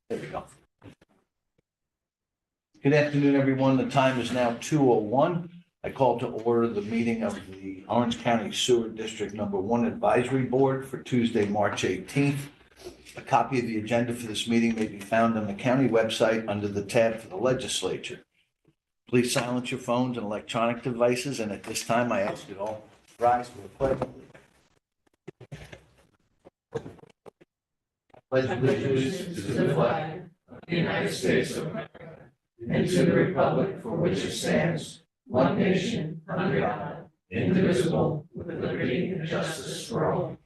There we go. Good afternoon, everyone. The time is now 2:01. I call to order the meeting of the Orange County Sewer District Number 1 Advisory Board for Tuesday, March 18th. A copy of the agenda for this meeting may be found on the county website under the tab for the Legislature. Please silence your phones and electronic devices, and at this time, I ask you all to rise for the pledge. Pledge allegiance to the flag of the United States of America and to the republic for which it stands, one nation, under God, indivisible, with liberty and justice for all.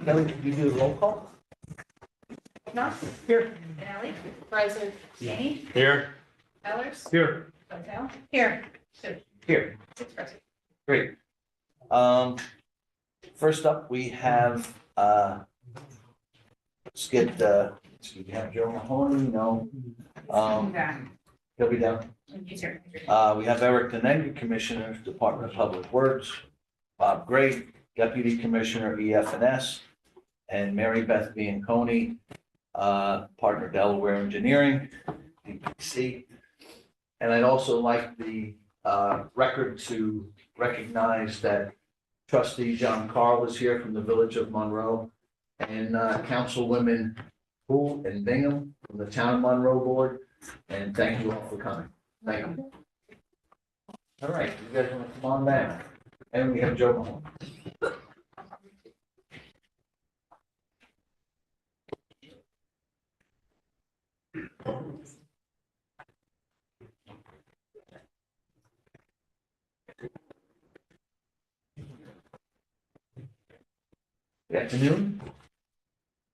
Kelly, can you do the roll call? No. Here. Valley. Present. Janey. Here. Ellers. Here. Hotel. Here. Here. Six present. Great. First up, we have, let's get, we have Joe Mahoney, no. He'll be down. He's here. We have Eric Denenga, Commissioner, Department of Public Works, Bob Gray, Deputy Commissioner, EF&S, and Mary Beth Bianconi, Partner Delaware Engineering, DPC. And I'd also like the record to recognize that Trustee John Carl is here from the Village of Monroe, and Councilwomen Poole and Bingham from the Town of Monroe Board. And thank you all for coming. Thank you. All right, you guys want to come on back? And we have Joe Mahoney. Good afternoon.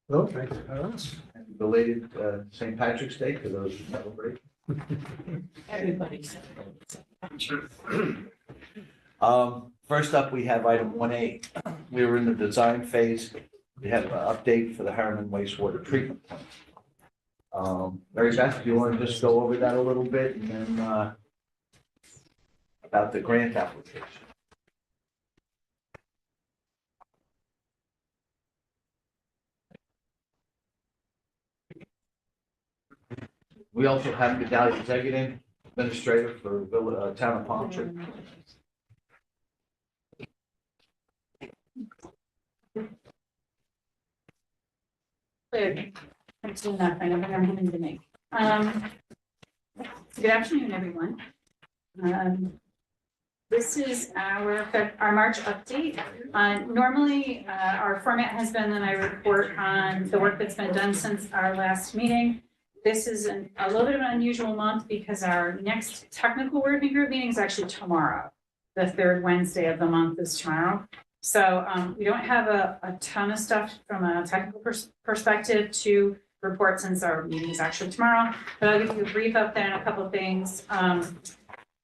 Hello, thank you for having us. Happy belated St. Patrick's Day for those who celebrate. Everybody's. First up, we have item 1A. We were in the design phase. We have an update for the Harriman wastewater treatment plant. Mary Beth, do you want to just go over that a little bit and then about the grant application? We also have Gedalia Zegadin, Administrator for Town of Palmtree. Clear. Thanks for enough. I know what I'm having to make. Good afternoon, everyone. This is our March update. Normally, our format has been that I report on the work that's been done since our last meeting. This is a little bit of an unusual month because our next technical working group meeting is actually tomorrow. The third Wednesday of the month is tomorrow. So we don't have a ton of stuff from a technical perspective to report since our meeting is actually tomorrow. But I'll give you a brief update on a couple of things.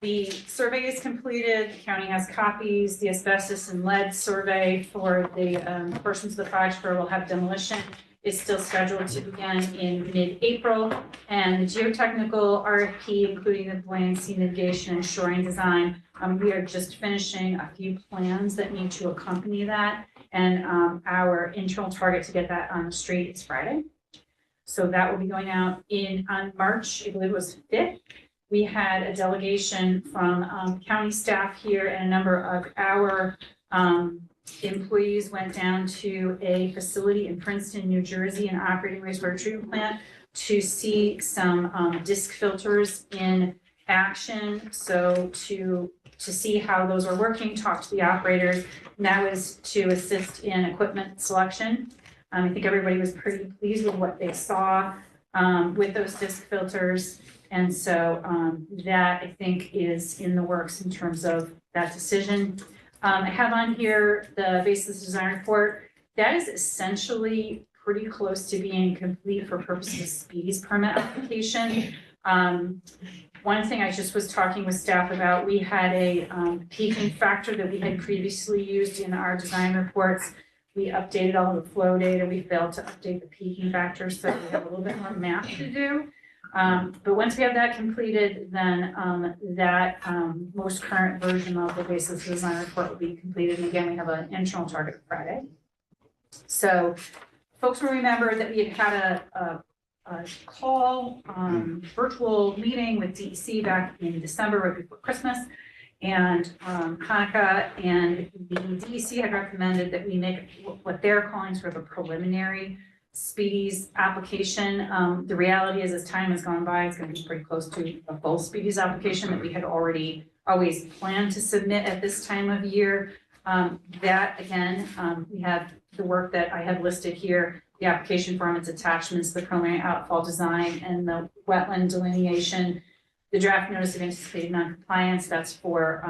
The survey is completed. The county has copies. The asbestos and lead survey for the portions of the project where we'll have demolition is still scheduled to begin in mid-April, and the geotechnical RFP, including the buoyancy mitigation and shoring design, we are just finishing a few plans that need to accompany that, and our internal target to get that on the street is Friday. So that will be going out on March, I believe it was 5th. We had a delegation from county staff here, and a number of our employees went down to a facility in Princeton, New Jersey, an operating wastewater treatment plant to see some disc filters in action. So to see how those are working, talk to the operators, and that was to assist in equipment selection. I think everybody was pretty pleased with what they saw with those disc filters. And so that I think is in the works in terms of that decision. I have on here the basis design report. That is essentially pretty close to being complete for purposes of Speedy's permit application. One thing I just was talking with staff about, we had a peaking factor that we had previously used in our design reports. We updated all the flow data. We failed to update the peaking factor, so we have a little bit more math to do. But once we have that completed, then that most current version of the basis design report will be completed. And again, we have an internal target Friday. So folks will remember that we had a call, virtual meeting with DEC back in December, right before Christmas and Hanukkah, and the DEC had recommended that we make what they're calling sort of a preliminary Speedies application. The reality is, as time has gone by, it's going to be pretty close to a full Speedies application that we had always planned to submit at this time of year. That again, we have the work that I have listed here, the application form, its attachments, the preliminary outfall design, and the wetland delineation, the draft notice of anticipated noncompliance, that's for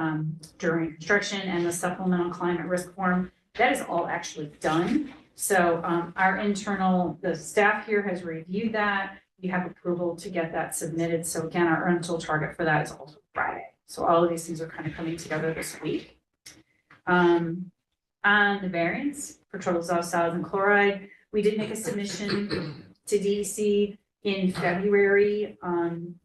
during construction, and the supplemental climate risk form. That is all actually done. So the staff here has reviewed that. We have approval to get that submitted. So again, our rental target for that is also Friday. So all of these things are kind of coming together this week. On the variance for total dissolved solids and chloride, we did make a submission to DEC in February.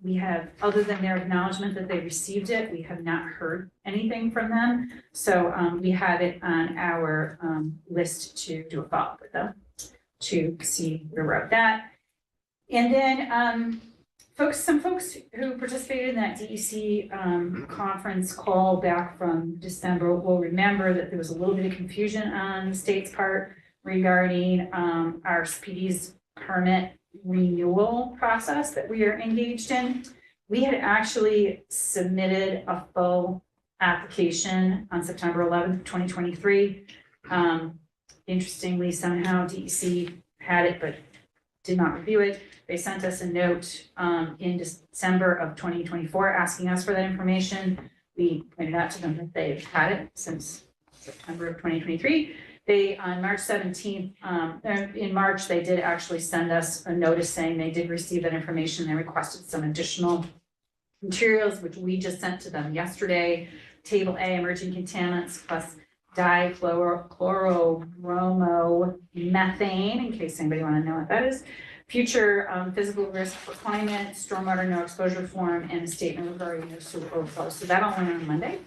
We have, other than their acknowledgement that they received it, we have not heard anything from them. So we have it on our list to do a follow-up with them to see where we're at that. And then some folks who participated in that DEC conference call back from December will remember that there was a little bit of confusion on the state's part regarding our Speedies permit renewal process that we are engaged in. We had actually submitted a full application on September 11th, 2023. Interestingly, somehow DEC had it, but did not review it. They sent us a note in December of 2024 asking us for that information. We pointed out to them that they've had it since September of 2023. They, on March 17th, in March, they did actually send us a notice saying they did receive that information. They requested some additional materials, which we just sent to them yesterday. Table A, emerging contaminants plus dichlorobromomethanes, in case anybody want to know what that is. Future physical risk for climate, stormwater no exposure form, and a statement regarding no sewer overflow. So that all went on Monday.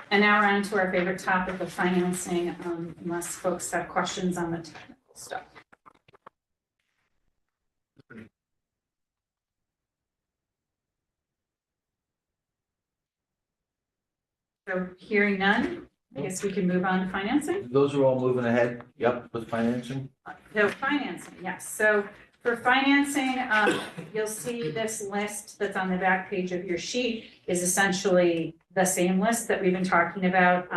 And now we're on to our favorite topic of financing, unless folks have questions on the technical stuff. So hearing none, I guess we can move on to financing. Those are all moving ahead, yep, with financing. So financing, yes. So for financing, you'll see this list that's on the back page of your sheet is essentially the same list that we've been talking about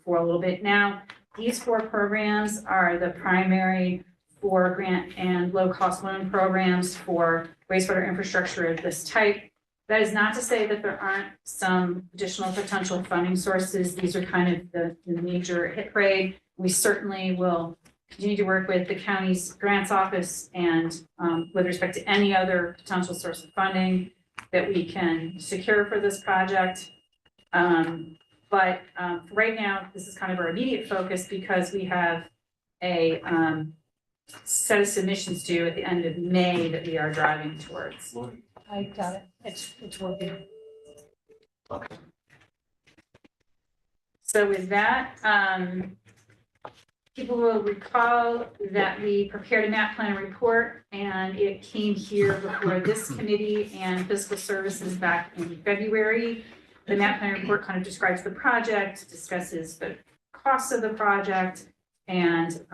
for a little bit now. These 4 programs are the primary 4 grant and low-cost loan programs for wastewater infrastructure of this type. That is not to say that there aren't some additional potential funding sources. These are kind of the major hit parade. We certainly will continue to work with the county's grants office and with respect to any other potential source of funding that we can secure for this project. But for right now, this is kind of our immediate focus because we have a set of submissions due at the end of May that we are driving towards. I got it. It's working. Okay. So with that, people will recall that we prepared a map plan report and it came here before this committee and fiscal services back in February. The map plan report kind of describes the project, discusses the costs of the project, and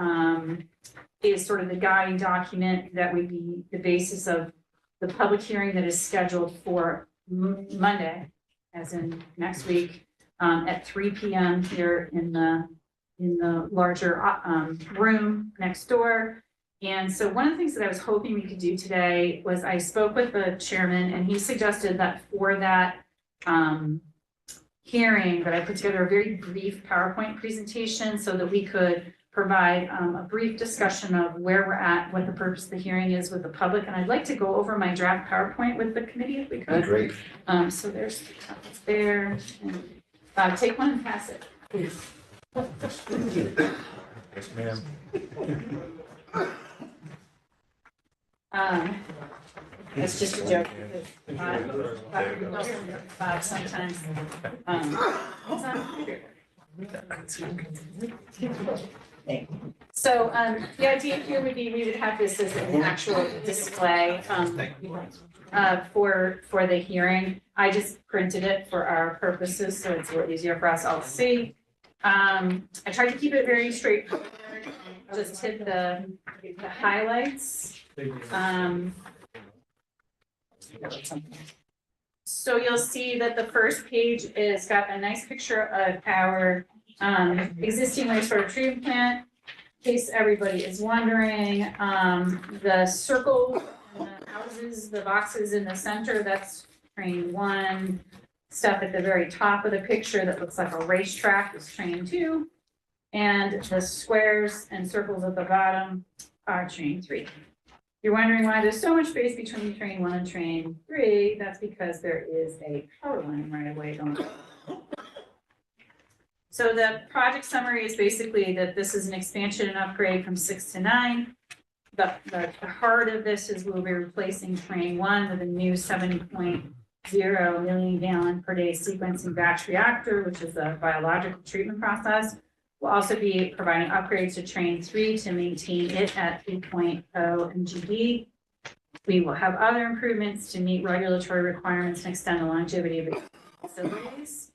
is sort of the guiding document that would be the basis of the public hearing that is scheduled for Monday, as in next week, at 3 p.m. here in the larger room next door. And so one of the things that I was hoping we could do today was I spoke with the chairman and he suggested that for that hearing that I put together a very brief PowerPoint presentation so that we could provide a brief discussion of where we're at, what the purpose of the hearing is with the public. And I'd like to go over my draft PowerPoint with the committee if we could. Great. So there's the topics there. And, take one and pass it, please. Yes, ma'am. It's just a joke. Bob sometimes. It's not So, the idea here would be, we would have this as an actual display, for the hearing. I just printed it for our purposes, so it's a little easier for us all to see. I tried to keep it very straightforward, just hit the highlights. So you'll see that the first page is got a nice picture of our existing wastewater treatment plant. In case everybody is wondering, the circle, the houses, the boxes in the center, that's train 1. Stuff at the very top of the picture that looks like a racetrack is train 2. And the squares and circles at the bottom are train 3. You're wondering why there's so much space between train 1 and train 3. That's because there is a power line right away going. So the project summary is basically that this is an expansion and upgrade from 6 to 9. The heart of this is we'll be replacing train 1 with a new 7.0 million gallon per day sequencing batch reactor, which is a biological treatment process. We'll also be providing upgrades to train 3 to maintain it at 3.0 MGD. We will have other improvements to meet regulatory requirements and extend the longevity of the facilities.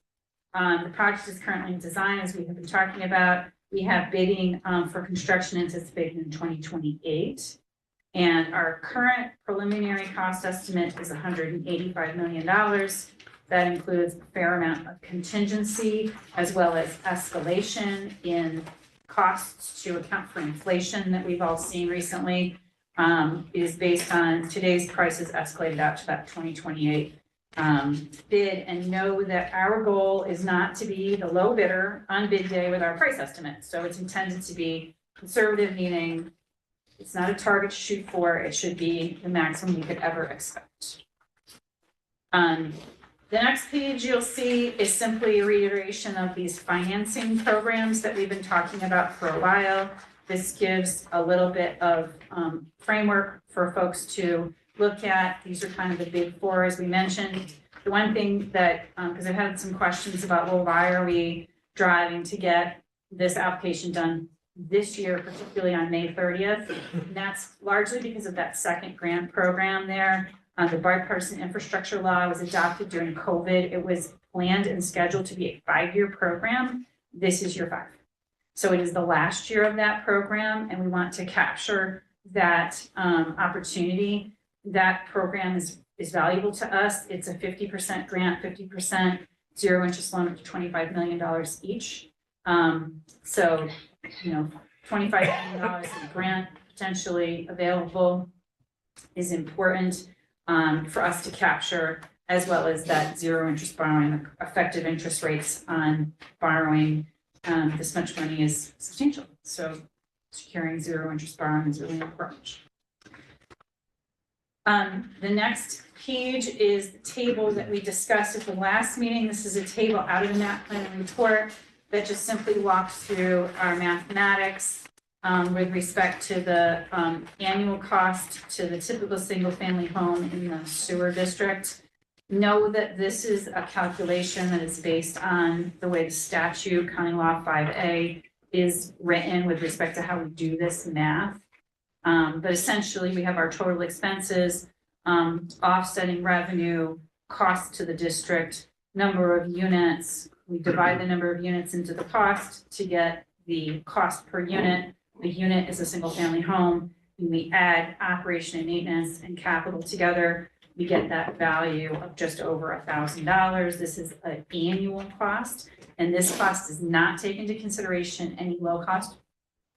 The project is currently in design, as we have been talking about. We have bidding for construction anticipated in 2028. And our current preliminary cost estimate is $185 million. That includes a fair amount of contingency as well as escalation in costs to account for inflation that we've all seen recently. Is based on today's prices escalated out to that 2028 bid, and know that our goal is not to be the low bidder on bid day with our price estimate. So it's intended to be conservative, meaning it's not a target to shoot for. It should be the maximum we could ever expect. The next page you'll see is simply a reiteration of these financing programs that we've been talking about for a while. This gives a little bit of framework for folks to look at. These are kind of the big 4, as we mentioned. The one thing that, because I've had some questions about, well, why are we driving to get this application done this year, particularly on May 30th? And that's largely because of that second grant program there. The bipartisan infrastructure law was adopted during COVID. It was planned and scheduled to be a 5-year program. This is year 5. So it is the last year of that program, and we want to capture that opportunity. That program is valuable to us. It's a 50% grant, 50% zero interest loan up to $25 million each. So, $25 million in grant potentially available is important for us to capture, as well as that zero interest borrowing. Effective interest rates on borrowing this much money is substantial. So securing zero interest borrowing is really important. The next page is the table that we discussed at the last meeting. This is a table out of the map plan report that just simply walks through our mathematics with respect to the annual cost to the typical single family home in the sewer district. Know that this is a calculation that is based on the way the statute, County Law 5A, is written with respect to how we do this math. But essentially we have our total expenses, offsetting revenue, cost to the district, number of units. We divide the number of units into the cost to get the cost per unit. The unit is a single family home. When we add operation and maintenance and capital together, we get that value of just over $1,000. This is an annual cost, and this cost does not take into consideration any low cost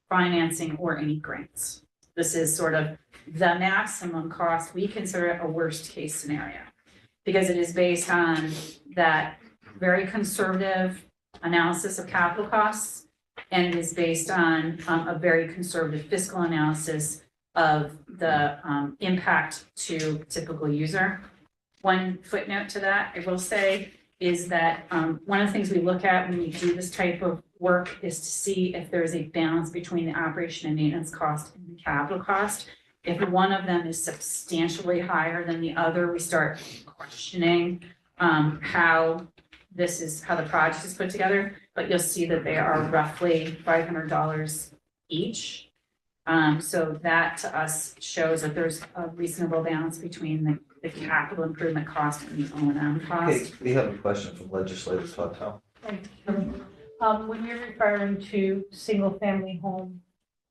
financing or any grants. This is sort of the maximum cost. We consider it a worst case scenario because it is based on that very conservative analysis of capital costs, and it is based on a very conservative fiscal analysis of the impact to typical user. One footnote to that, I will say, is that one of the things we look at when we do this type of work is to see if there's a balance between the operation and maintenance cost and the capital cost. If one of them is substantially higher than the other, we start questioning how the project is put together. But you'll see that they are roughly $500 each. So that to us shows that there's a reasonable balance between the capital improvement cost and the O&M Okay, cost. we have a question from Legislator Total. When you're referring to single-family home,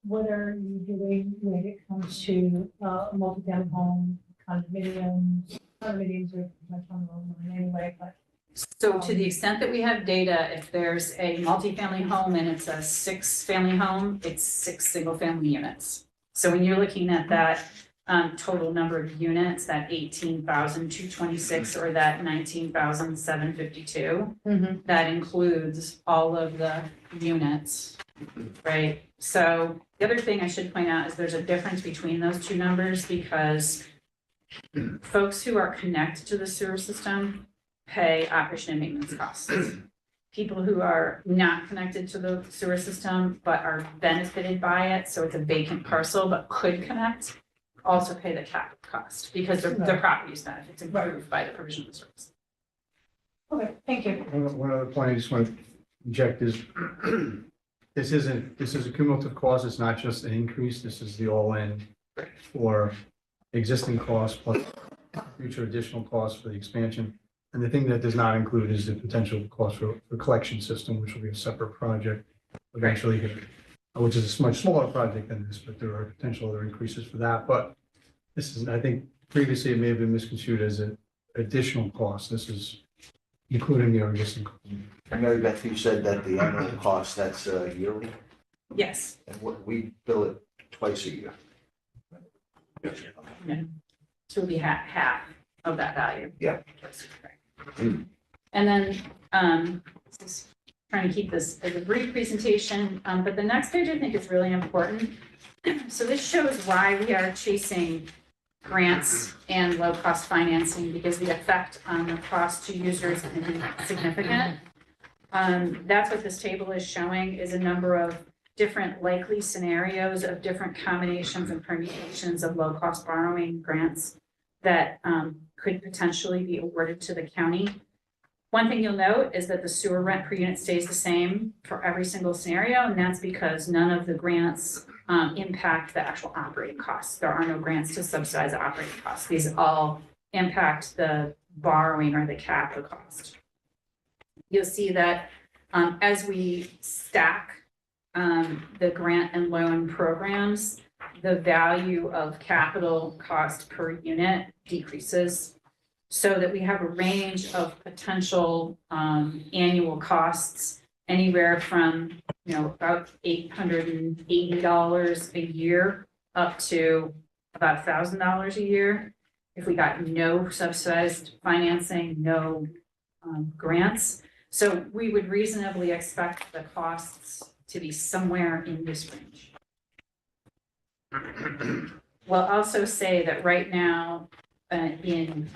what are you doing when it comes to multi-family home, condominiums? Condominiums are much on the line anyway, but So to the extent that we have data, if there's a multifamily home and it's a 6-family home, it's 6 single-family units. So when you're looking at that total number of units, that 18,226 or that 19,752, that includes all of the units, right? So the other thing I should point out is there's a difference between those two numbers because folks who are connected to the sewer system pay operation and maintenance costs. People who are not connected to the sewer system but are benefited by it, so it's a vacant parcel but could connect, also pay the capital cost because their property's benefits improved by the provision of the service. okay, thank you. One other point I just want to inject is, this is a cumulative cost. It's not just an increase. This is the all-in for existing costs plus future additional costs for the expansion. And the thing that does not include is the potential cost for collection system, which will be a separate project eventually, which is a much smaller project than this, but there are potential other increases for that. But this is, I think previously it may have been misconstrued as an additional cost. This is including the existing cost. And Mary Beth, you said that the annual cost, that's yearly, Yes, and we bill it twice a year. so it'll be half of that value. Yeah. And then, just trying to keep this as a brief presentation, but the next page I think is really important. So this shows why we are chasing grants and low-cost financing because the effect on the cost to users can be significant. That's what this table is showing is a number of different likely scenarios of different combinations and permutations of low-cost borrowing grants that could potentially be awarded to the county. One thing you'll note is that the sewer rent per unit stays the same for every single scenario, and that's because none of the grants impact the actual operating costs. There are no grants to subsidize the operating costs. These all impact the borrowing or the capital cost. You'll see that as we stack the grant and loan programs, the value of capital cost per unit decreases so that we have a range of potential annual costs anywhere from, about $880 a year up to about $1,000 a year. If we got no subsidized financing, no grants. So we would reasonably expect the costs to be somewhere in this range. We'll also say that right now in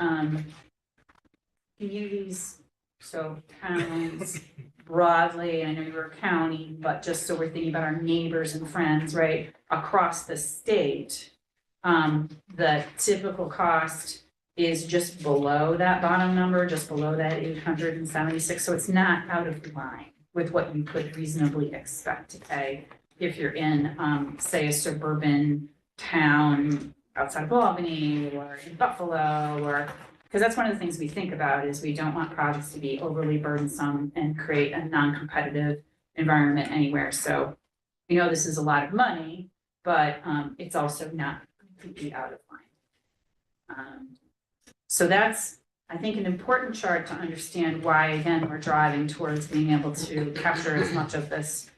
communities, so towns broadly, I know you're a county, but just so we're thinking about our neighbors and friends, right, across the state, the typical cost is just below that bottom number, just below that 876. So it's not out of line with what you could reasonably expect to pay if you're in, say, a suburban town outside of Albany or in Buffalo, or because that's one of the things we think about is we don't want projects to be overly burdensome and create a non-competitive environment anywhere. So we know this is a lot of money, but it's also not completely out of line. So that's, I think, an important chart to understand why, again, we're driving towards being able to capture as much of this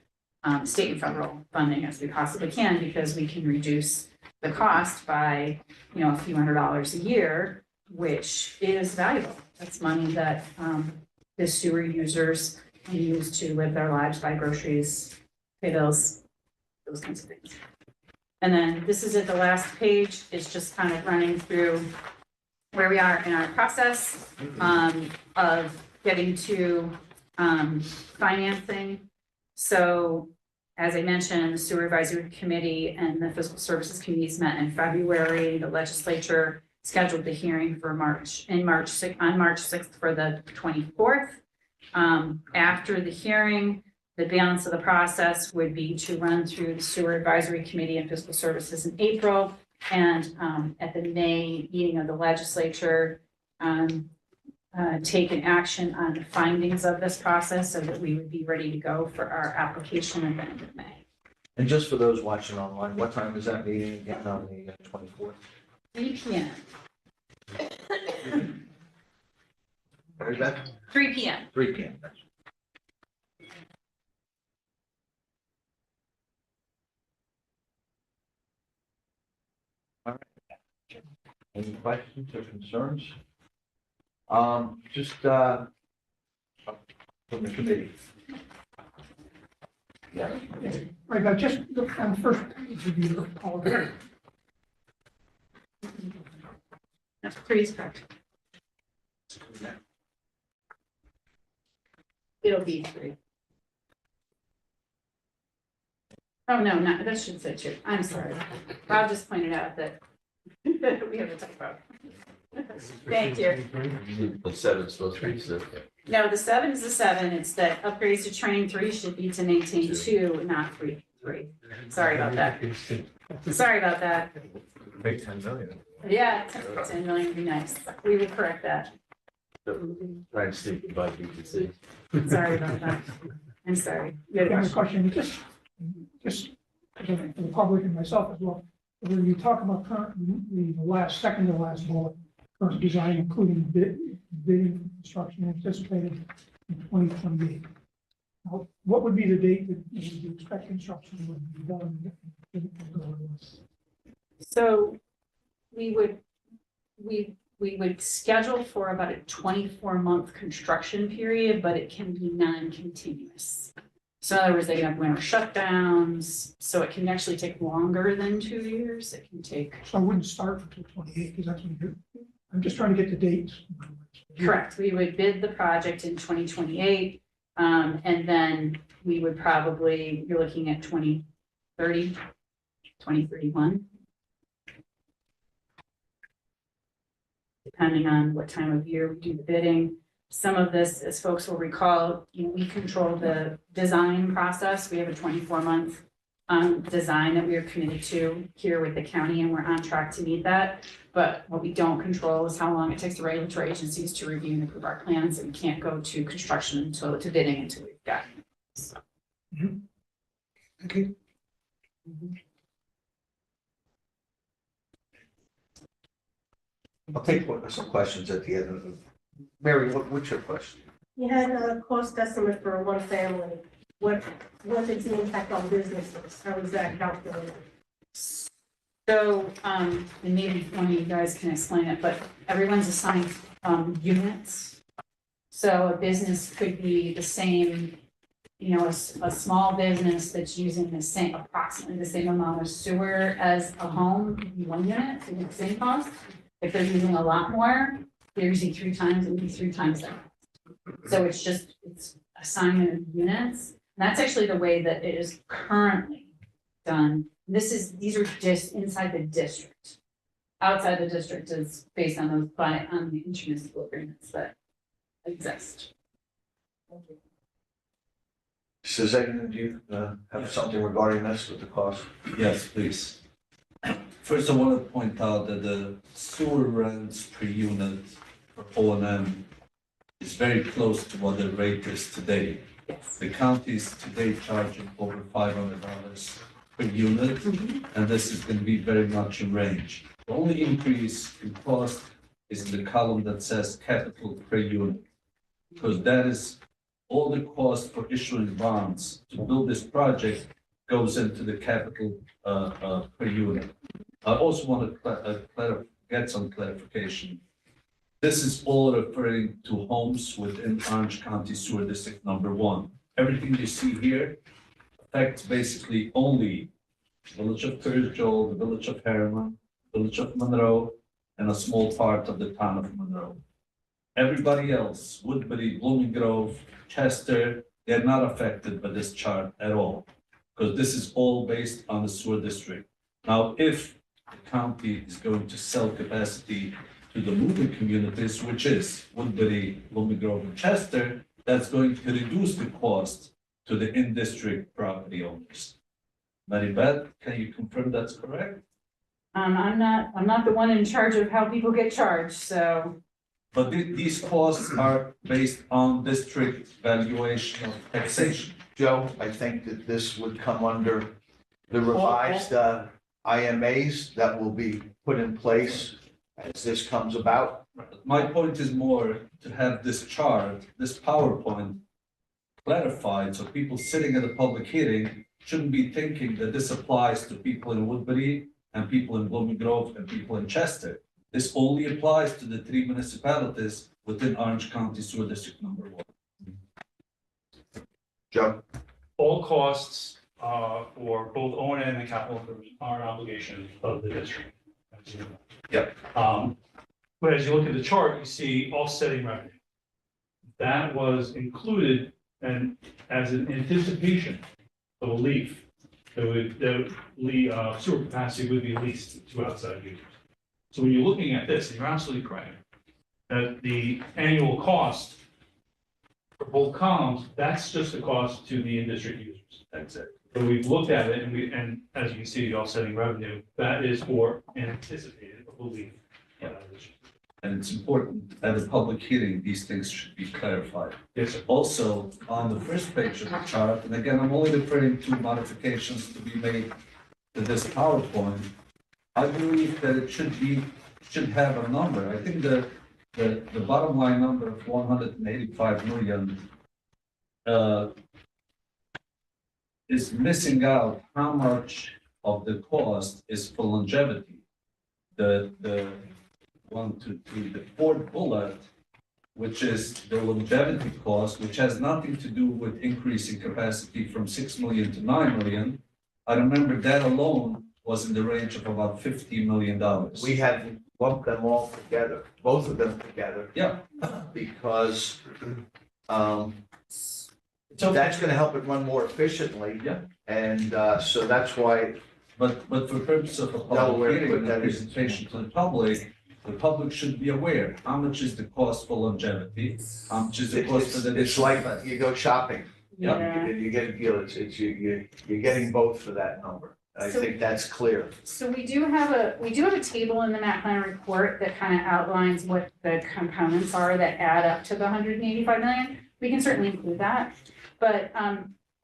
state and federal funding as we possibly can, because we can reduce the cost by, a few $100s a year, which is valuable. That's money that the sewer users can use to live their lives, buy groceries, pay bills, those kinds of things. And then this is at the last page, it's just kind of running through where we are in our process of getting to financing. So as I mentioned, the Sewer Advisory Committee and the Fiscal Services Committees met in February. The legislature scheduled the hearing for March 6th for the 24th. After the hearing, The balance of the process would be to run through the Sewer Advisory Committee and Fiscal Services in April. And at the May meeting of the legislature, take an action on the findings of this process so that we would be ready to go for our application at the end of May. And just for those watching online, what time is that meeting again on the 24th? 3 p.m. Mary Beth? 3 p.m. 3 p.m. All right. Any questions or concerns? Just from the committee. Yeah. Right, I just looked on the first page of your policy. No, 3 is correct. It'll be 3. Oh, no, not, that should say 2. I'm sorry. Rob just pointed out that we have a typo. Thank you. The 7's supposed to be 6. No, the 7 is the 7. It's that upgrades to train 3 should be to maintain 2, not 3. Sorry about that. Sorry about that. Make 10 million. Yeah, 10 million would be nice. We will correct that. Try and sneak the bike, you can see. Sorry about that. I'm sorry. You had a I have a question? question, just for the public and myself as well. When you talk about current, the last, second to last bullet, current design, including bidding, construction anticipated in 2028. Now, what would be the date that you expect construction would be done? So we would schedule for about a 24-month construction period, but it can be non-continuous. So in other words, they can have winter shutdowns, so it can actually take longer than 2 years. It can take. So I wouldn't start until 28, because that's when you, I'm just trying to get the dates. Correct. We would bid the project in 2028, and then we would probably, you're looking at 2030, 2031. Depending on what time of year we do the bidding. Some of this, as folks will recall, we control the design process. We have a 24-month design that we are committed to here with the county, and we're on track to meet that. But what we don't control is how long it takes the regulatory agencies to review and approve our plans, and we can't go to construction until to bidding until we've got. So. Okay. I'll take some questions at the end of Mary, what's your question? You had a cost estimate for one family. What is the impact on businesses? How is that calculated? So, and maybe one of you guys can explain it, but everyone's assigned units. So a business could be the same, a small business that's using the same, approximately the same amount of sewer as a home, would be 1 unit, so the same cost. If they're using a lot more, they're using 3 times, it would be 3 times that. So it's assignment of units. And that's actually the way that it is currently done. These are just inside the district. Outside the district is based on those on the intermunicipal agreements that exist. Suzanne, do you have something regarding this with the cost? Yes, please. First, I want to point out that the sewer rents per unit for O&M is very close to what the rate is today. Yes. The county is today charging over $500 per unit, and this is going to be very much in range. The only increase in cost is in the column that says capital per unit, because that is all the cost for issuing bonds to build this project goes into the capital per unit. I also want to get some clarification. This is all referring to homes within Orange County Sewer District Number 1. Everything you see here affects basically only the Village of Thursjold, the Village of Harriman, Village of Monroe, and a small part of the town of Monroe. Everybody else, Woodbury, Blooming Grove, Chester, they're not affected by this chart at all, because this is all based on the sewer district. Now, if the county is going to sell capacity to the moving communities, which is Woodbury, Blooming Grove, and Chester, that's going to reduce the cost to the in-district property owners. Mary Beth, can you confirm that's correct? I'm not the one in charge of how people get charged, so, But these costs are based on district valuation of taxation. Joe, I think that this would come under the revised IMAs that will be put in place as this comes about. My point is more to have this chart, this PowerPoint clarified, so people sitting at a public hearing shouldn't be thinking that this applies to people in Woodbury and people in Blooming Grove and people in Chester. This only applies to the 3 municipalities within Orange County Sewer District number 1. Joe? All costs for both O and M and capital improvement are an obligation of the district. Yep. But as you look at the chart, you see offsetting revenue. That was included and as an anticipation of a leaf, sewer capacity would be leased to outside users. So when you're looking at this, and you're absolutely correct, that the annual cost for both columns, that's just the cost to the in-district users. That's it. So we've looked at it and as you can see, the offsetting revenue, that is for anticipated, I believe. And it's important at a public hearing, these things should be clarified. Yes, sir. Also, on the first page of the chart, and again, I'm only referring to modifications to be made to this PowerPoint. I believe that it should have a number. I think the bottom line number of 185 million is missing out how much of the cost is for longevity. The 1, 2, 3, the fourth bullet, which is the longevity cost, which has nothing to do with increasing capacity from 6 million to 9 million. I remember that alone was in the range of about $50 million. We have lumped them all together, both of them together. Yeah. Because, So that's gonna help it run more efficiently. Yeah. And, so that's why, But for purpose of a Delaware public hearing put and a that in. presentation to the public should be aware, how much is the cost for longevity? How much is the cost for the it's like additional? you go shopping, Yeah. and you get a deal, you're getting both for that number. I So- think that's clear. so we do have a table in the map plan report that kind of outlines what the components are that add up to the 185 million. We can certainly include that, but,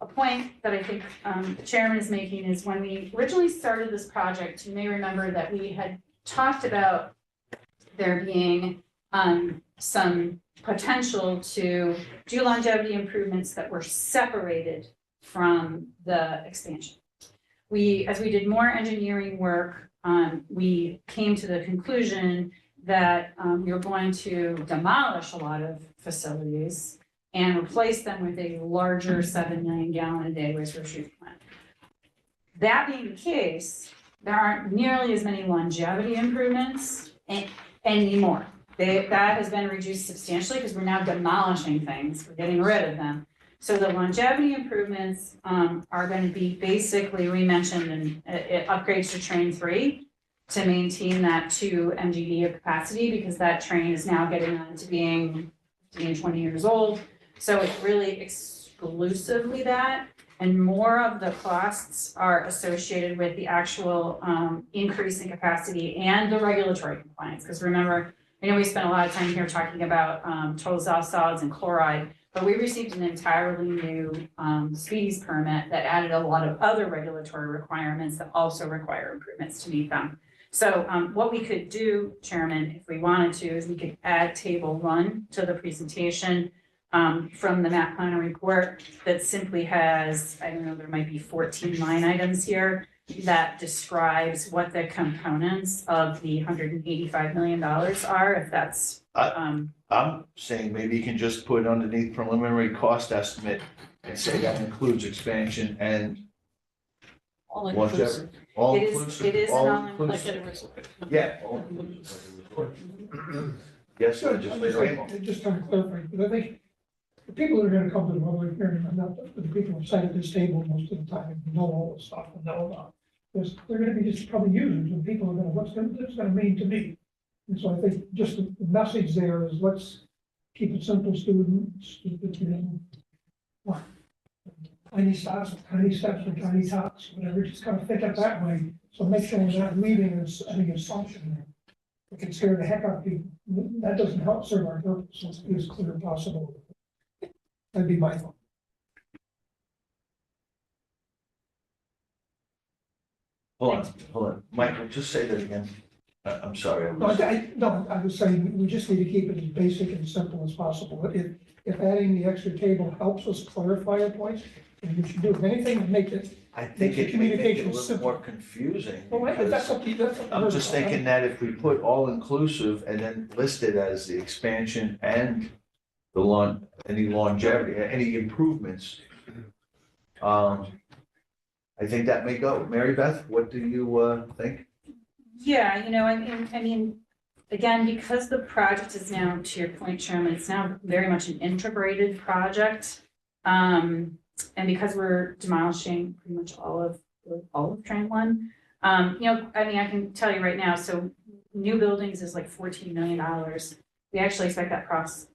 a point that I think, the chairman is making is when we originally started this project, you may remember that we had talked about there being, some potential to do longevity improvements that were separated from the expansion. As we did more engineering work, we came to the conclusion that, you're going to demolish a lot of facilities and replace them with a larger 7 million gallon a day wastewater treatment plant. That being the case, there aren't nearly as many longevity improvements anymore. That has been reduced substantially because we're now demolishing things, we're getting rid of them. So the longevity improvements are going to be basically rementioned and upgrades to train 3 to maintain that 2 MGD of capacity, because that train is now getting on to being 20 years old. So it's really exclusively that, and more of the costs are associated with the actual increase in capacity and the regulatory compliance. Because remember, I know we spent a lot of time here talking about total dissolved solids and chloride, but we received an entirely new species permit that added a lot of other regulatory requirements that also require improvements to meet them. So what we could do, Chairman, if we wanted to, is we could add table 1 to the presentation from the map plan report that simply has, I don't know, there might be 14 line items here that describes what the components of the $185 million are, if that's, I'm saying maybe you can just put underneath preliminary cost estimate and say that includes expansion and All longevity. All it inclusive. is an all all-inclusive. Yeah. all inclusive. Yes, legislator Amo. Just trying to clarify, because I think the people that are gonna come to the public hearing are not the people who sat at this table most of the time and know all this stuff and know about. Because they're gonna be just probably users, and people are gonna, what's gonna mean to me? And so I think just the message there is, let's keep it simple, students, you know. tiny stops, tiny steps, or tiny tops, whatever, just kind of think it that way. So make sure we're not leaving us any assumption there. It can scare the heck out of people. That doesn't help serve our purpose, so let's be as clear as possible. That'd be my thought. Hold on, Michael, just say that again. I'm sorry. I was saying, we just need to keep it as basic and simple as possible. If adding the extra table helps us clarify our points, then we should do it. Anything to make it, I think Makes the it may make it a communication little simple. more confusing. well, because that's up to you, that's up to I'm her. just thinking that if we put all inclusive and then list it as the expansion and the any longevity, any improvements. I think that may go. Mary Beth, what do you think? Yeah, I mean, again, because the project is now, to your point, Chairman, it's now very much an integrated project. And because we're demolishing pretty much all of Train One, I mean, I can tell you right now, so new buildings is like $14 million. We actually expect that cost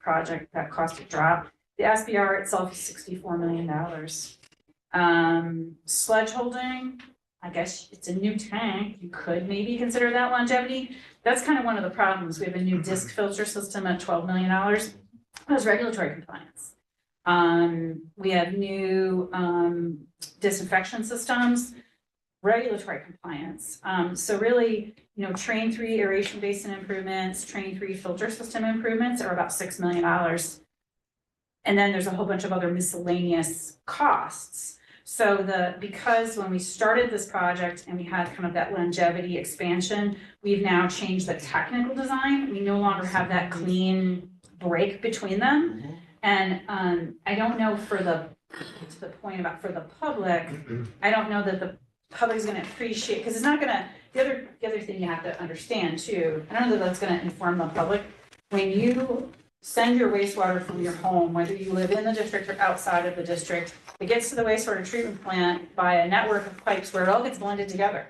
to drop. The SBR itself is $64 million. Sledge holding, I guess it's a new tank. You could maybe consider that longevity. That's kind of one of the problems. We have a new disc filter system at $12 million. That's regulatory compliance. We have new disinfection systems, regulatory compliance. So really, Train 3 aeration basin improvements, Train 3 filter system improvements are about $6 million. And then there's a whole bunch of other miscellaneous costs. So because when we started this project and we had kind of that longevity expansion, we've now changed the technical design. We no longer have that clean break between them. And I don't know to the point about for the public, I don't know that the public's gonna appreciate, because it's not gonna, the other thing you have to understand too, I don't know that that's gonna inform the public. When you send your wastewater from your home, whether you live in the district or outside of the district, it gets to the wastewater treatment plant by a network of pipes where it all gets blended together.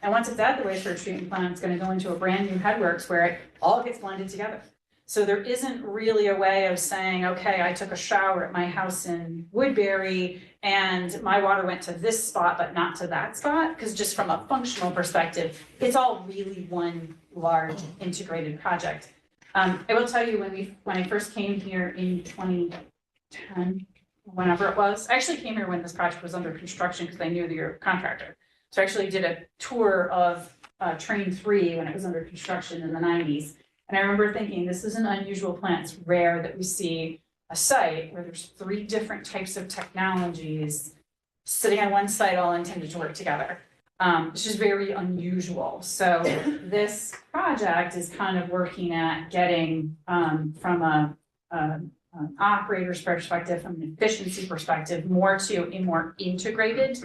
And once it's at the wastewater treatment plant, it's gonna go into a brand new headworks where it all gets blended together. So there isn't really a way of saying, okay, I took a shower at my house in Woodbury and my water went to this spot, but not to that spot. Because just from a functional perspective, it's all really one large integrated project. I will tell you, when I first came here in 2010, whenever it was, I actually came here when this project was under construction because I knew the contractor. So I actually did a tour of Train 3 when it was under construction in the 90s. And I remember thinking, this is an unusual plant. It's rare that we see a site where there's 3 different types of technologies sitting on one site, all intended to work together. Which is very unusual. So this project is kind of working at getting from an operator's perspective, from an efficiency perspective, more to a more integrated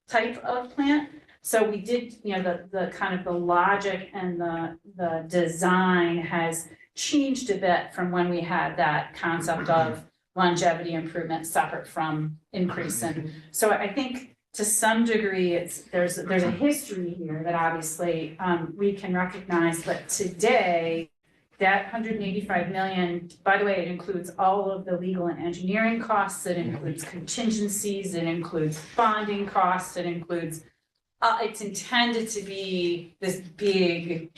type of plant. So we did, the kind of the logic and the design has changed a bit from when we had that concept of longevity improvement separate from increase. And so I think to some degree, there's a history here that obviously we can recognize, but today, that 185 million, by the way, it includes all of the legal and engineering costs, it includes contingencies, it includes bonding costs, it includes, it's intended to be this big,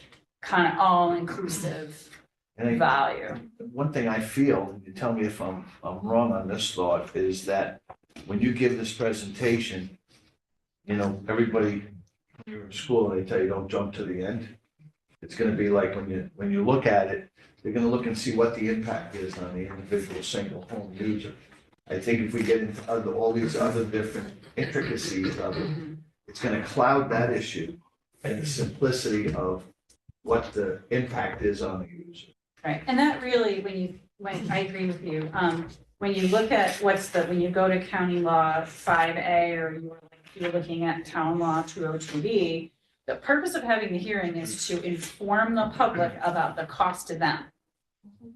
kind of all-inclusive value. One thing I feel, and you tell me if I'm wrong on this thought, is that when you give this presentation, everybody, you're in school, they tell you don't jump to the end. It's gonna be like when you look at it, you're gonna look and see what the impact is on the individual single home user. I think if we get into all these other different intricacies of it, it's gonna cloud that issue and the simplicity of what the impact is on the user. Right, and that really, when I agree with you, when you look at when you go to county law 5A, or you're looking at town law 202B, the purpose of having the hearing is to inform the public about the cost to them.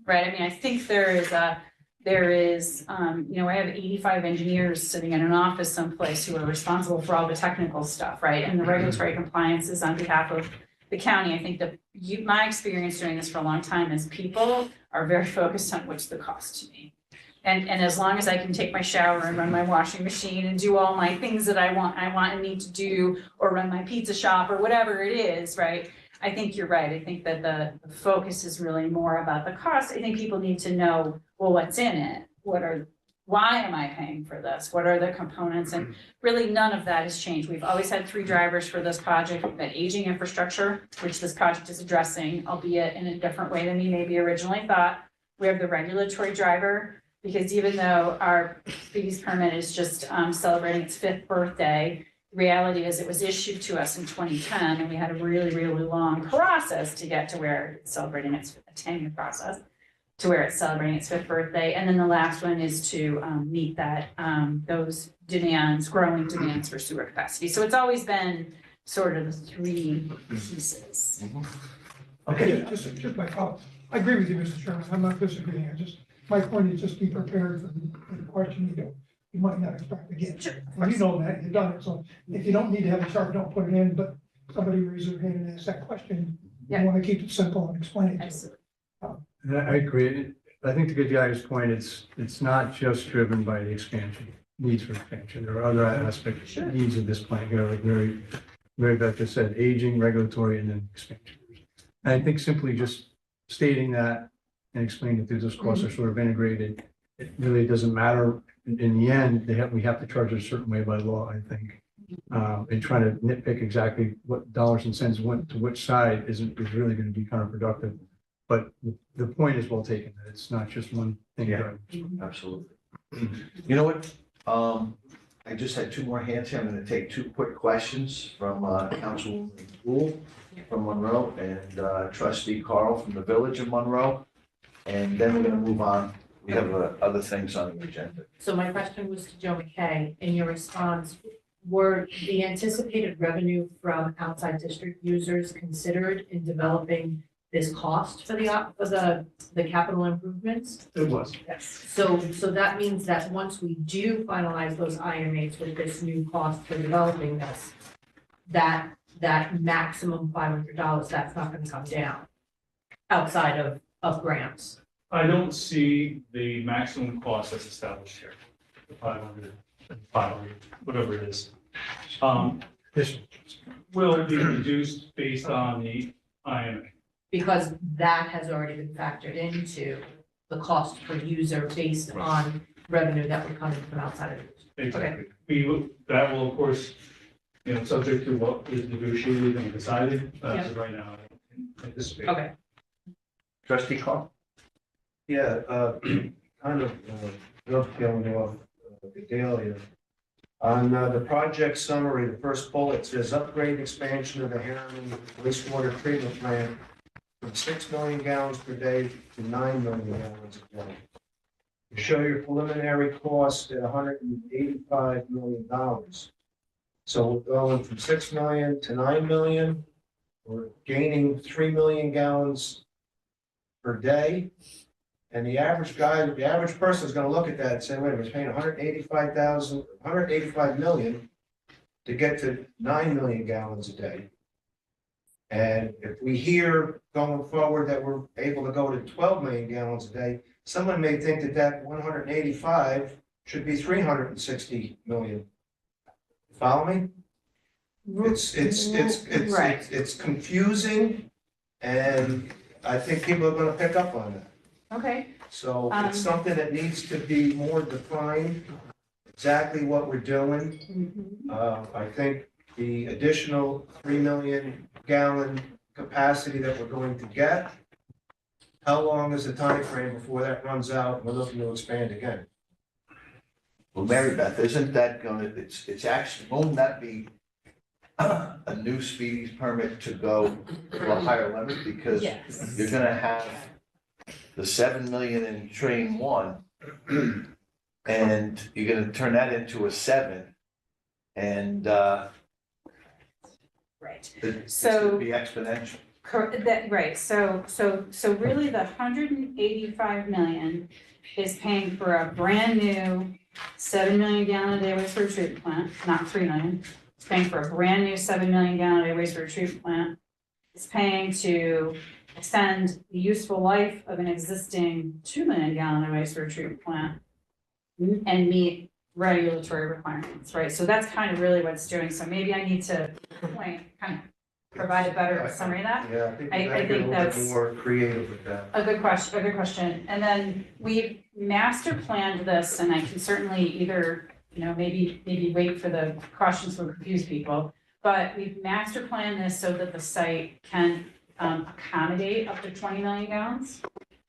Right, I mean, I think there is, I have 85 engineers sitting in an office someplace who are responsible for all the technical stuff, right? And the regulatory compliance is on behalf of the county. I think that my experience doing this for a long time is people are very focused on what's the cost to me. And as long as I can take my shower and run my washing machine and do all my things that I want and need to do, or run my pizza shop or whatever it is, right? I think you're right. I think that the focus is really more about the cost. I think people need to know, well, what's in it? Why am I paying for this? What are the components? And really none of that has changed. We've always had 3 drivers for this project. We've had aging infrastructure, which this project is addressing, albeit in a different way than we maybe originally thought. We have the regulatory driver, because even though our speedies permit is just celebrating its 5th birthday, the reality is it was issued to us in 2010, and we had a really, really long process to get to where it's celebrating its 10-year process, to where it's celebrating its 5th birthday. And then the last one is to meet that those demands, growing demands for sewer capacity. So it's always been sort of the 3 pieces. Okay. Yeah, just my thought. I agree with you, Mr. Chairman. I'm not disagreeing. My point is just be prepared for the question you might not expect to get. Sure. Well, you know that, you've done it, so if you don't need to have a chart, don't put it in, but somebody raises their hand and asks that question. You Yeah. want to keep it simple and explain it. Absolutely. And I agree. I think to get the guy's point, it's not just driven by the expansion, needs for expansion. There are other aspects, Sure. needs of this plan, you know, like Mary Beth just said, aging, regulatory, and then expansion. And I think simply just stating that and explaining that those costs are sort of integrated, it really doesn't matter. In the end, we have to charge a certain way by law, I think. And trying to nitpick exactly what dollars and cents went to which side is really going to be counterproductive. But the point is well taken, that it's not just one thing. Yeah. Absolutely. You know what? I just had 2 more hands here. I'm gonna take 2 quick questions from Councilwoman Rule from Monroe and Trustee Carl from the Village of Monroe. And then we're gonna move on. We have other things on the agenda. So my question was to Joe McKay. In your response, were the anticipated revenue from outside district users considered in developing this cost for the capital improvements? It was. Yes. So that means that once we do finalize those IMAs with this new cost for developing this, that maximum $500, that's not gonna come down outside of grants. I don't see the maximum cost that's established here, the 500, whatever it is. This, Will be reduced based on the IMA. Because that has already been factored into the cost per user based on revenue that would come in from outside of it. Exactly. That will, of course, subject to what is negotiated and decided, as of right now, I don't anticipate. Okay. Trustee Carl? Yeah, kind of dovetailing off Gedalia. On the project summary, the first bullet says upgrade expansion of the Harriman wastewater treatment plant from 6 million gallons per day to 9 million gallons a day. You show your preliminary cost at $185 million. So we're going from 6 million to 9 million. We're gaining 3 million gallons per day. And the average person is going to look at that and say, wait a minute, we're paying 185 million to get to 9 million gallons a day. And if we hear going forward that we're able to go to 12 million gallons a day, someone may think that 185 should be 360 million. Follow me? It's confusing, and I think people are going to pick up on that. Okay. So it's something that needs to be more defined, exactly what we're doing. I think the additional 3 million gallon capacity that we're going to get, how long is the time frame before that runs out and we're looking to expand again? Well, Mary Beth, isn't that it's actually, won't that be a new speedies permit to go to a higher limit? Because Yes. you're gonna have the 7 million in train 1, and you're gonna turn that into a 7, and Right. it's So- gonna be exponential. Right, so really the 185 million is paying for a brand new 7 million gallon a day wastewater treatment plant, not 3 million. It's paying for a brand new 7 million gallon a day wastewater treatment plant. It's paying to extend the useful life of an existing 2 million gallon a day wastewater treatment plant and meet regulatory requirements, right? So that's kind of really what it's doing. So maybe I need to kind of provide a better summary of that. Yeah, I think I we gotta get a think little that's- bit more creative with that. A good question. And then we master planned this, and I can certainly either, maybe wait for the questions to confuse people. But we've master planned this so that the site can accommodate up to 20 million gallons.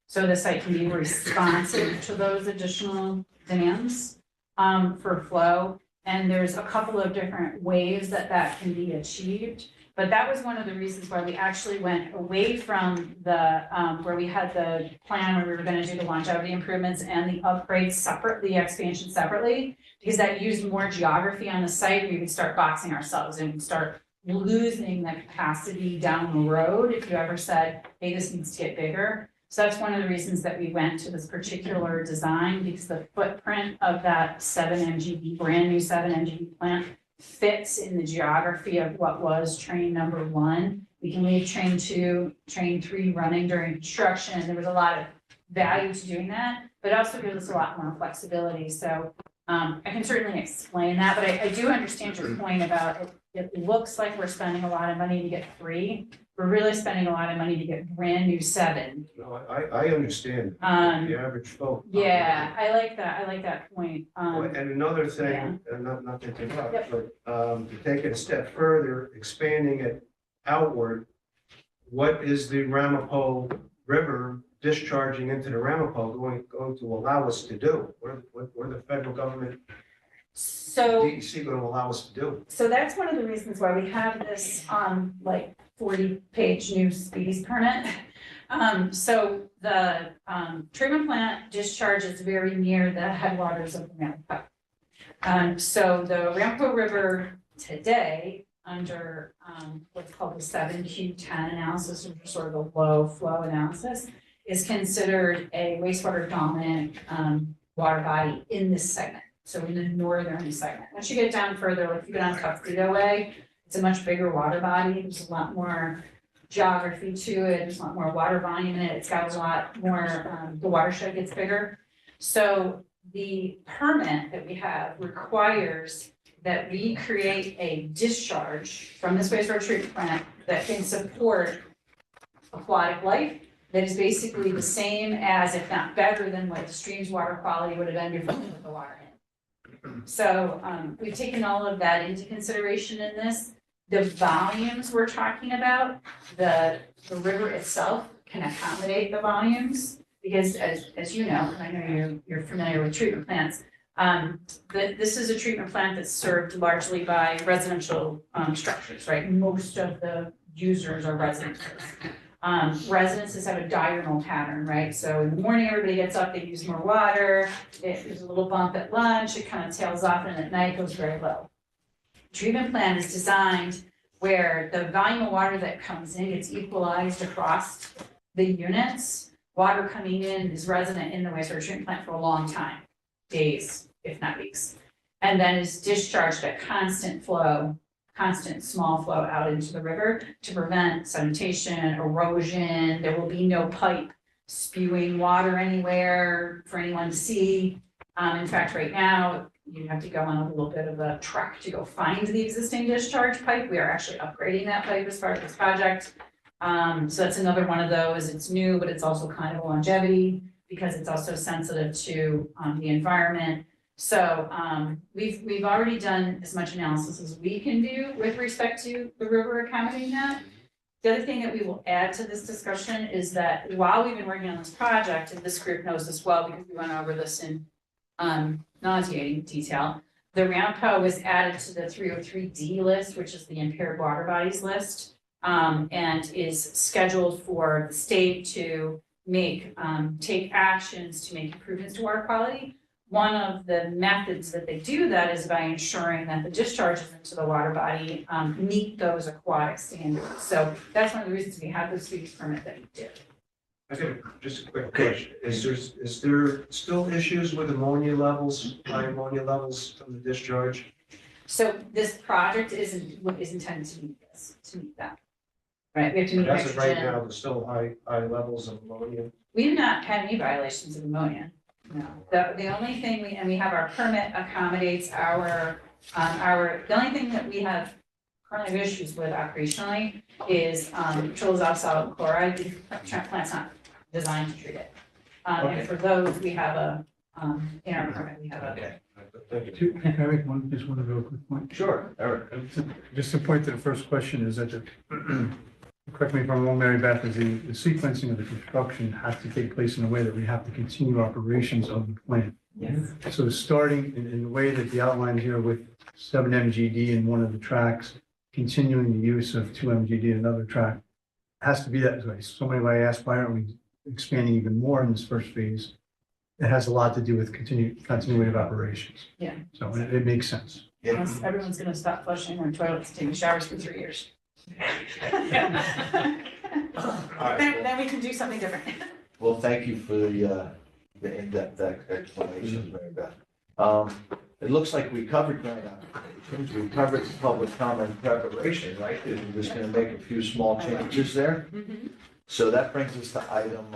So the site can be responsive to those additional demands for flow. And there's a couple of different ways that can be achieved. But that was one of the reasons why we actually went away from the, where we had the plan where we were gonna do the longevity improvements and the upgrades separate, the expansion separately, because that used more geography on the site, and we would start boxing ourselves and start losing the capacity down the road if you ever said, hey, this needs to get bigger. So that's one of the reasons that we went to this particular design, because the footprint of that 7 MGD, brand new 7 MGD plant fits in the geography of what was train number 1. We can leave train 2, train 3 running during construction. There was a lot of value to doing that, but it also gives us a lot more flexibility. So I can certainly explain that, but I do understand your point about it looks like we're spending a lot of money to get 3. We're really spending a lot of money to get brand new 7. No, I understand, the average folk. Yeah, I like that point. And another thing, and not to interrupt, but to take it a step further, expanding it outward, what is the Ramapo River discharging into the Ramapo going to allow us to do? What the federal government, So. DEC going to allow us to do? So that's one of the reasons why we have this, 40-page new speedies permit. So the, treatment plant discharges very near the headwaters of the Ramapo. So the Ramapo River today, under, what's called the 7Q10 analysis, which is sort of a low flow analysis, is considered a wastewater dominant, water body in this segment. So in the northern segment. Once you get down further, like if you go down Tuxedo Way, it's a much bigger water body. There's a lot more geography to it. There's a lot more water volume in it. It's got a lot more, the watershed gets bigger. So the permit that we have requires that we create a discharge from this wastewater treatment plant that can support aquatic life that is basically the same as, if not better than, what the stream's water quality would have been before we put the water in. So we've taken all of that into consideration in this. The volumes we're talking about, the river itself can accommodate the volumes, because as you know, and I know you're familiar with treatment plants, this is a treatment plant that's served largely by residential structures, right? Most of the users are residences. Residences have a diurnal pattern, right? So in the morning, everybody gets up, they use more water, there's a little bump at lunch, it kind of tails off, and at night goes very low. Treatment plant is designed where the volume of water that comes in gets equalized across the units. Water coming in is resident in the wastewater treatment plant for a long time, days, if not weeks, and then is discharged at constant flow, constant small flow out into the river to prevent sedimentation, erosion. There will be no pipe spewing water anywhere for anyone to see. In fact, right now, you have to go on a little bit of a trek to go find the existing discharge pipe. We are actually upgrading that pipe as part of this project. So that's another one of those. It's new, but it's also kind of a longevity because it's also sensitive to the environment. So we've already done as much analysis as we can do with respect to the river accommodating that. The other thing that we will add to this discussion is that while we've been working on this project, and this group knows this well because we went over this in nauseating detail, the Ramapo was added to the 303D list, which is the impaired water bodies list, and is scheduled for the state to make take actions to make improvements to water quality. One of the methods that they do that is by ensuring that the discharges into the water body meet those aquatic standards. So that's one of the reasons we have the species permit that we did. I think, just a quick question, is there still issues with ammonia levels, high ammonia levels from the discharge? So this project is intended to meet this, to meet that. Right, we have to meet As of right nitrogen. now, there's still high levels of ammonia. We have not had any violations of ammonia. No, the only thing we have our permit accommodates the only thing that we have currently issues with operationally is, trolls solid chloride, the plant's not designed to treat it. Okay. And for those, we have in our permit, we have a. Okay, Can I make just one real quick point? sure, Eric. Just to point to the first question is that, correct me if I'm wrong, Mary Beth, is the sequencing of the construction has to take place in a way that we have to continue operations of the plant. Yes. So starting in the way that the outline here with 7 MGD in one of the tracks, continuing the use of 2 MGD in another track, has to be that way. Somebody might ask, why aren't we expanding even more in this first phase? It has a lot to do with continuity of operations. Yeah. So it makes sense. Yeah. Everyone's gonna stop flushing their toilets, taking showers for 3 years. Then we can do something different. Well, thank you for the in-depth explanation, Mary Beth. It looks like we covered grant applications, we covered the public comment preparation, right? We're just gonna make a few small changes there. So that brings us to item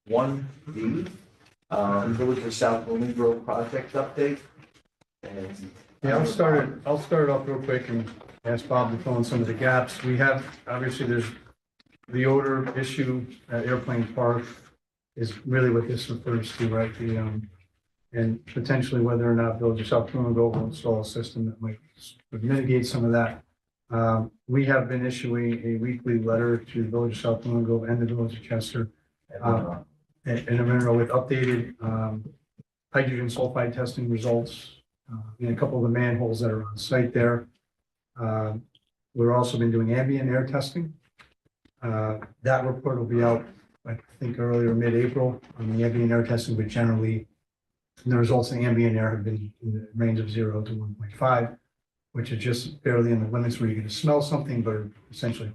1D, Village of South Blooming Grove project update. And Yeah, I'll start it off real quick and ask Bob to fill in some of the gaps. We have, obviously, there's the odor issue at Airplane Park is really what this refers to, right? And potentially whether or not Village of South Blooming Grove will install a system that would mitigate some of that. We have been issuing a weekly letter to the Village of South Blooming Grove and the Village of Chester, in a manner with updated hydrogen sulfide testing results, and a couple of the manholes that are on site there. We've also been doing ambient air testing. That report will be out, I think, earlier, mid-April. On the ambient air testing, but generally, the results in ambient air have been in the range of 0 to 1.5, which is just barely in the limits where you're going to smell something, but essentially.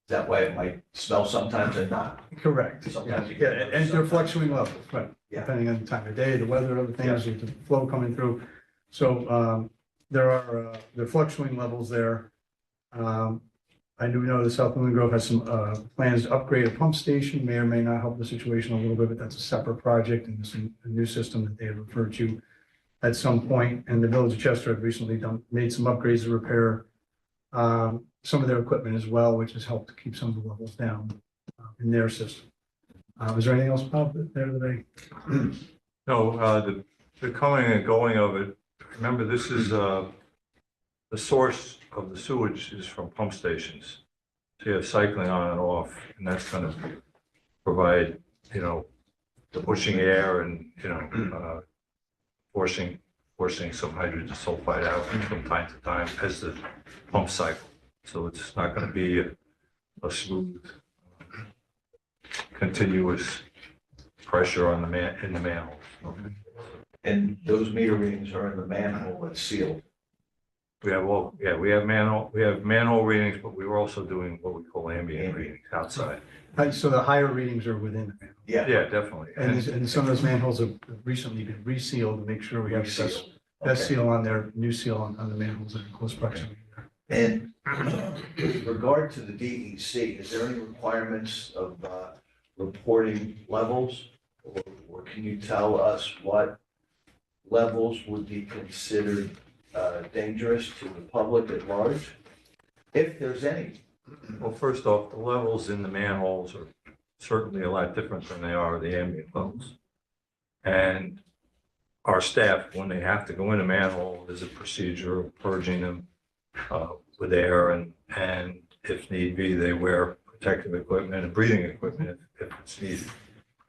that way it might smell sometimes and not. Correct. Sometimes you Yeah, get- and they're fluctuating levels, right? Yeah. Depending on the time of day, the weather, other things, the flow coming through. So there are fluctuating levels there. I do know the South Blooming Grove has some plans to upgrade a pump station, may or may not help the situation a little bit, but that's a separate project and it's a new system that they have referred to at some point. And the Village of Chester had recently made some upgrades to repair some of their equipment as well, which has helped to keep some of the levels down in their system. Is there anything else, Bob, there that No, the coming and going of it, remember, this is, the source of the sewage is from pump stations. So you have cycling on and off, and that's gonna provide, the pushing air and, forcing some hydrogen sulfide out from time to time as the pump cycle. So it's not gonna be a smooth, continuous pressure on in the manhole. And those meter readings are in the manhole that's sealed. We have manhole readings, but we were also doing what we call ambient readings outside. so the higher readings are within the manhole? Yeah. Yeah, definitely. And some of those manholes have recently been resealed to make sure we have Resealed. best Okay. seal on there, new seal on the manholes that are in close proximity. And with regard to the DEC, is there any requirements of reporting levels? Or can you tell us what levels would be considered dangerous to the public at large? If there's any. Well, first off, the levels in the manholes are certainly a lot different than they are the ambient levels. And our staff, when they have to go in a manhole, there's a procedure of purging them with air, and if need be, they wear protective equipment and breathing equipment if it's needed.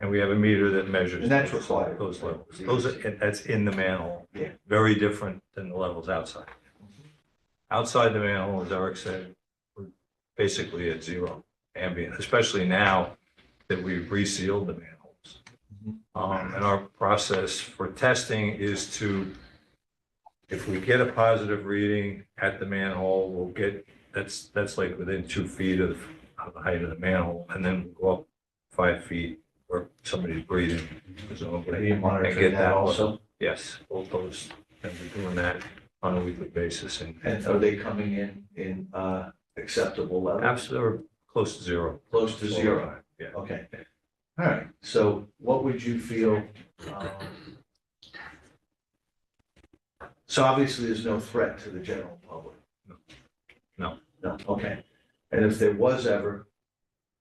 And we have a meter that measures And that's required. those levels. That's in the manhole. Yeah. Very different than the levels outside. Outside the manhole, as Eric said, we're basically at 0 ambient, especially now that we've resealed the manholes. And our process for testing is to, if we get a positive reading at the manhole, we'll get, that's like within 2 feet of the height of the manhole, and then we'll go up 5 feet where somebody's breathing, presumably. Are you monitoring and get that also? Yes, both those, and we're doing that on a weekly basis, and And are they coming in acceptable levels? absolutely close to 0. Close to 0? Yeah. Okay. All right. So what would you feel Um, So obviously, there's no threat to the general public. No. No, okay. And if there was ever,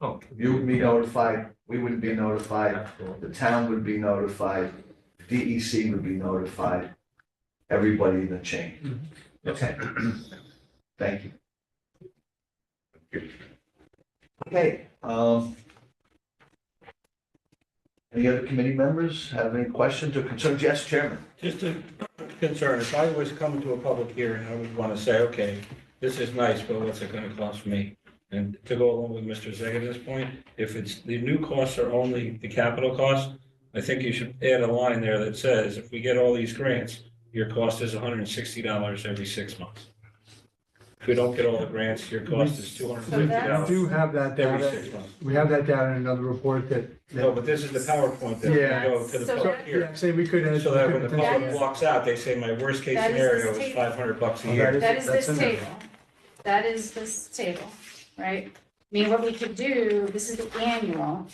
Oh, you would be notified, we would be notified, absolutely. the town would be notified, DEC would be notified, everybody in the chain. Okay. Thank you. Okay, any other committee members have any questions or concerns? Yes, Chairman. Just a concern, if I was coming to a public hearing, I would want to say, okay, this is nice, but what's it gonna cost me? And to go along with Mr. Zegadin's point, if it's, the new costs are only the capital costs, I think you should add a line there that says, if we get all these grants, your cost is $160 every 6 months. If we don't get all the grants, your cost is We $250 do have that every data, 6 months. we have that data in another report that. No, but this is the PowerPoint that Yeah. we go to the So public that- hearing. Yeah, say we could. So that when the we could That public is- walks out, they say, my worst case that is scenario this is table. $500 a Oh, year. That is That's this in there. table. That is this table, right? I mean, what we could do, this is the annual.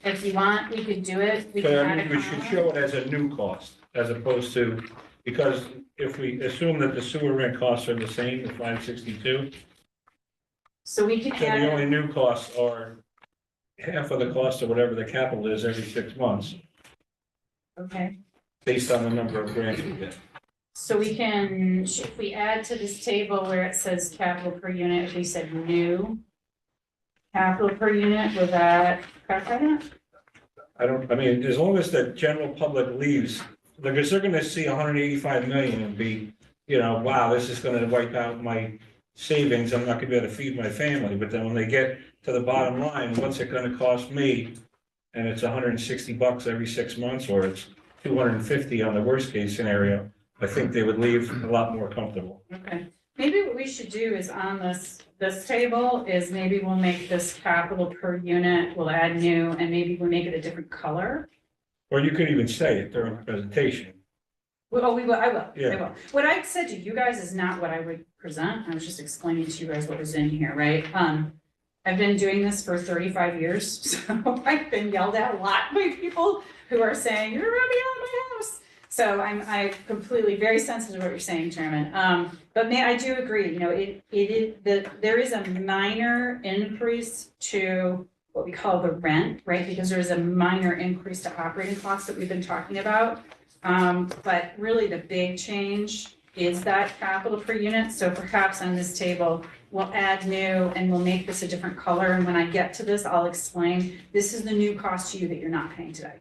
If you want, we could do it. We But can I add mean, a we should column. show it as a new cost, as opposed to, because if we assume that the sewer rent costs are the same, the 562, So we can so add, the only new costs are half of the cost of whatever the capital is every 6 months, okay, based on the number of grants we get. so we can, if we add to this table where it says capital per unit, if we said new capital per unit, would that clarify that? I mean, as long as the general public leaves, because they're gonna see 185 million and be, wow, this is gonna wipe out my savings, I'm not gonna be able to feed my family, but then when they get to the bottom line, what's it gonna cost me? And it's $160 every 6 months, or it's 250 on the worst case scenario, I think they would leave a lot more comfortable. Okay, maybe what we should do is on this table is maybe we'll make this capital per unit, we'll add new, and maybe we'll make it a different color. Or you could even say it during the presentation. Oh, we will, I will, I Yeah. will. What I said to you guys is not what I would present, I was just explaining to you guys what was in here, right? I've been doing this for 35 years, so I've been yelled at a lot by people who are saying, you're running out of my house. So I'm completely very sensitive to what you're saying, Chairman. But I do agree, there is a minor increase to what we call the rent, right? Because there's a minor increase to operating costs that we've been talking about. But really the big change is that capital per unit. So perhaps on this table, we'll add new and we'll make this a different color. And when I get to this, I'll explain, this is the new cost to you that you're not paying today.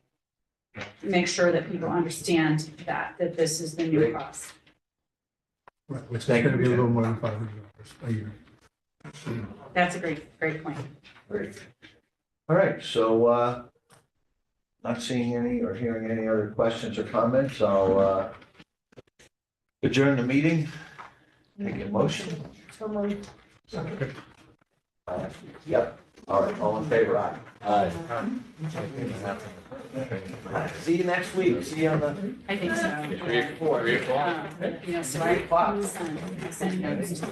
Make sure that people understand that this is the new cost. Right, which is gonna be a little more than $500 a year. That's a great point. Great. All right, so, not seeing any or hearing any other questions or comments, I'll, adjourn the meeting. Take a motion. Yep, all right, all in favor, aye. Aye. See you next week, see you on the. I think so. 3 o'clock. So I send notes to